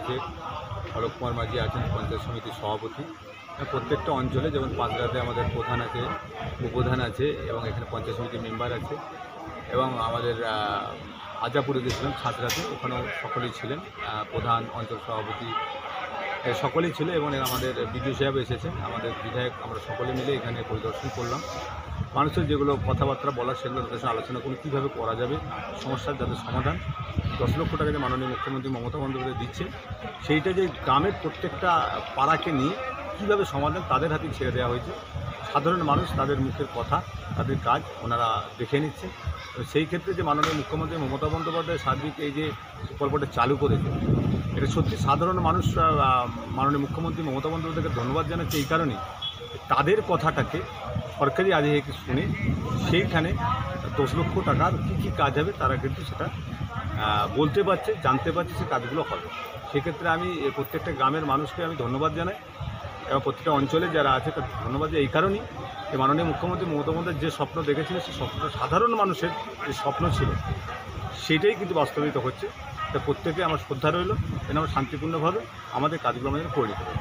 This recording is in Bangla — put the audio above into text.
আছে, অলোক কুমার মাঝি আছেন পঞ্চায়েত সমিতির সভাপতি। প্রত্যেকটা অঞ্চলে যেমন পাঁচরাতে আমাদের প্রধান আছে, উপপ্রধান আছে এবং এখানে পঞ্চায়েত সমিতির মেম্বার আছে এবং আমাদের আজাপুরে গেছিলাম ছাত্রাতে, ওখানেও সকলেই ছিলেন, প্রধান অঞ্চল সভাপতি সকলেই ছিল এবং আমাদের বিডিও সাহেব এসেছেন, আমাদের বিধায়ক, আমরা সকলে মিলে এখানে পরিদর্শন করলাম। মানুষের যেগুলো কথাবার্তা বলার সেগুলো তাদের সাথে আলোচনা করে কীভাবে করা যাবে সমস্যার যাদের সমাধান। 10 লক্ষ টাকা যে মাননীয় মুখ্যমন্ত্রী মমতা বন্দ্যোপাধ্যায় দিচ্ছে, সেইটা যে গ্রামের প্রত্যেকটা পাড়াকে নিয়ে কীভাবে সমাধান তাদের হাতে ছেড়ে দেওয়া হয়েছে। সাধারণ মানুষ তাদের মুখের কথা, তাদের কাজ ওনারা দেখে নিচ্ছে। সেই ক্ষেত্রে যে মাননীয় মুখ্যমন্ত্রী মমতা বন্দ্যোপাধ্যায় সার্বিক এই যে প্রকল্পটা চালু করেছে, এটা সত্যি সাধারণ মানুষ মাননীয় মুখ্যমন্ত্রী মমতা বন্দ্যোপাধ্যায়কে ধন্যবাদ জানাচ্ছে এই কারণেই, তাদের কথাটাকে সরকারি আধিকারিক শুনে সেইখানে 10 লক্ষ টাকার কী কাজ হবে তারা কিন্তু সেটা বলতে পারছে, জানতে পারছে, সে কাজগুলো হবে। সেক্ষেত্রে আমি প্রত্যেকটা গ্রামের মানুষকে আমি ধন্যবাদ জানাই এবং প্রত্যেকটা অঞ্চলে যারা আছে তাদের ধন্যবাদ এই কারণেই যে মাননীয় মুখ্যমন্ত্রী মমতা বন্দ্যোপাধ্যায় যে স্বপ্ন দেখেছিলেন সেই স্বপ্নটা সাধারণ মানুষের যে স্বপ্ন ছিল সেটাই কিন্তু বাস্তবিত হচ্ছে। তা প্রত্যেকে আমার শ্রদ্ধা রইল যেন আমরা শান্তিপূর্ণভাবে আমাদের কাজগুলো আমাদের করে নিতে পারি।